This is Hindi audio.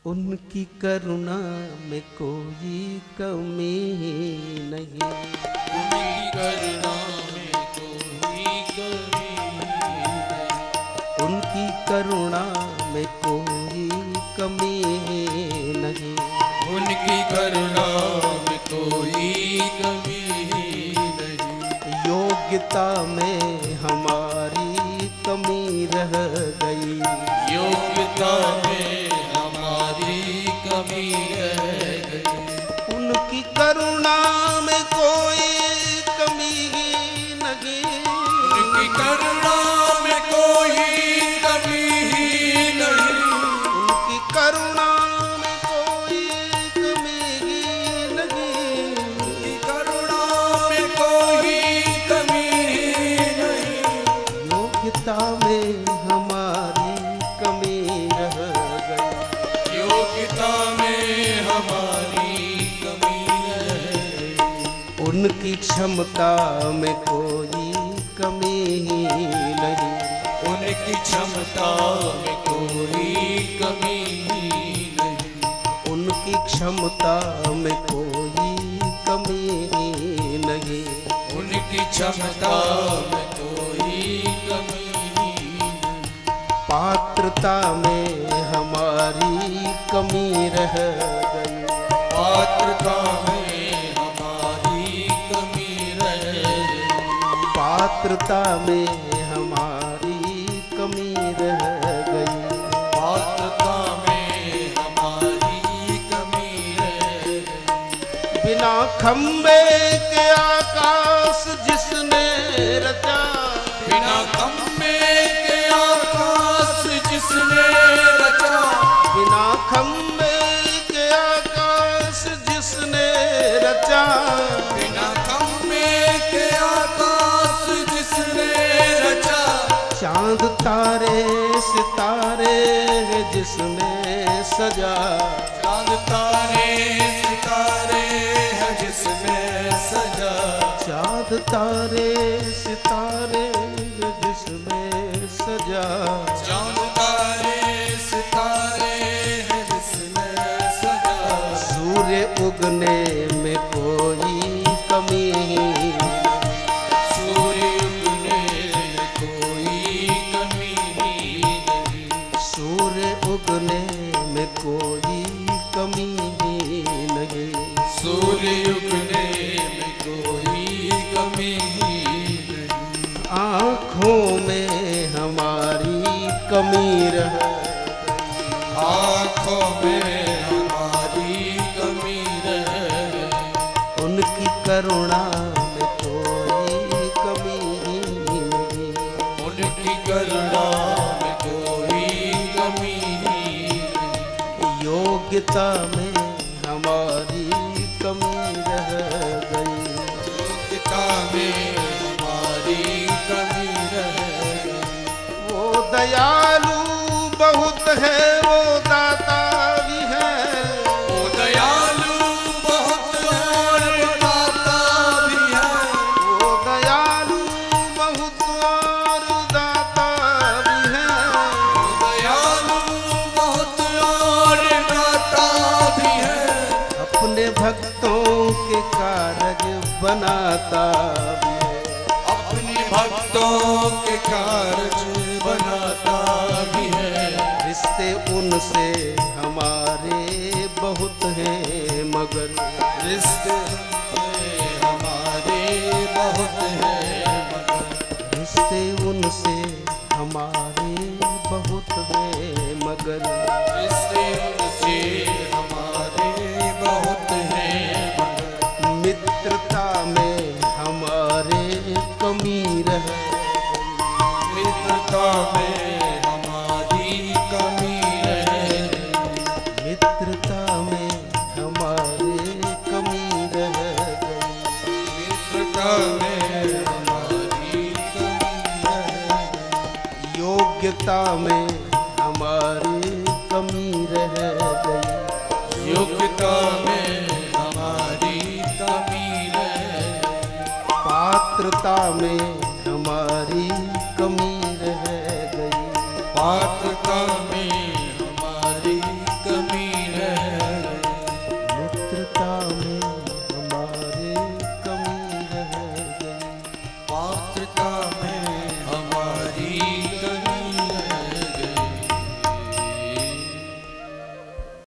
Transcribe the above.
उनकी करुणा में कोई कमी नहीं, उनकी करुणा में कोई कमी नहीं, उनकी करुणा में कोई कमी नहीं, उनकी करुणा में कोई कमी नहीं। योग्यता में हमारी कमी रह गई, योग्यता में हमारी कमी रह गई। उनकी करुणा में कोई कमी नहीं, उनकी करुणा में कोई कमी नहीं, उनकी करुणा में कोई कमी नहीं, उनकी करुणा में कोई कमी नहीं। योग्यता में हमारी कमी रह गई, योग्यता में हमारी कमी रह गई। उनकी क्षमता में कोई कमी नहीं, उनकी क्षमता में कोई कमी नहीं, उनकी क्षमता में कोई कमी नहीं, उनकी क्षमता में कोई कमी नहीं। पात्रता में हमारी कमी रह गई, पात्रता में हमारी कमी रह गई। पात्रता में हमारी कमी रह गई, पात्रता में हमारी कमी रह गई। बिना खंबे के आकाश जिसने रचा, बिना खंबे के आकाश जिसने रचा, बिना खंबे के आकाश जिसने रचा, बिना खंबे के आकाश जिसने रचा, चांद तारे सितारे जिसने सजा, चांद तारे सितारे है जिसने सजा, चांद तारे सितारे जिसने सजा, चांद तारे सितारे है जिसने सजा। सूर्य उगने में कोई कमी, सूर्य उगने में कोई कमी नहीं, सूर्य उगने में कोई कमी नहीं, सूर्य उगने में कोई कमी नहीं। आँखों में हमारी कमी रह गई, आँखों में हमारी कमी रह गई। उनकी करुणा में कोई कमी नहीं, उनकी करुणा में कोई कमी नहीं। योग्यता में हमारी कमी रह गई, योग्यता में हमारी कमी रह गई। वो दयालु बहुत है, वो दाता भी है, वो दयालु बहुत और दाता भी है, वो दयालु बहुत और दाता भी है, वो दयालु बहुत और दाता भी है, अपने भक्तों के कारज बनाता भी है, अपने भक्तों के कार्य बनाता भी है। रिश्ते उनसे हमारे बहुत हैं मगर, रिश्ते हमारे बहुत हैं मगर, रिश्ते उनसे हमारे बहुत हैं मगर, रिश्ते उनसे हमारे बहुत हैं मगर, मित्रता में हमारे कमी रह गई, मित्रता में हमारी कमी रह गई, मित्रता में हमारे कमी रह गई, मित्रता में हमारी कमी रह गई। योग्यता में हमारी कमी रह गई, योग्यता में हमारी कमी रह गई। पात्रता में हमारी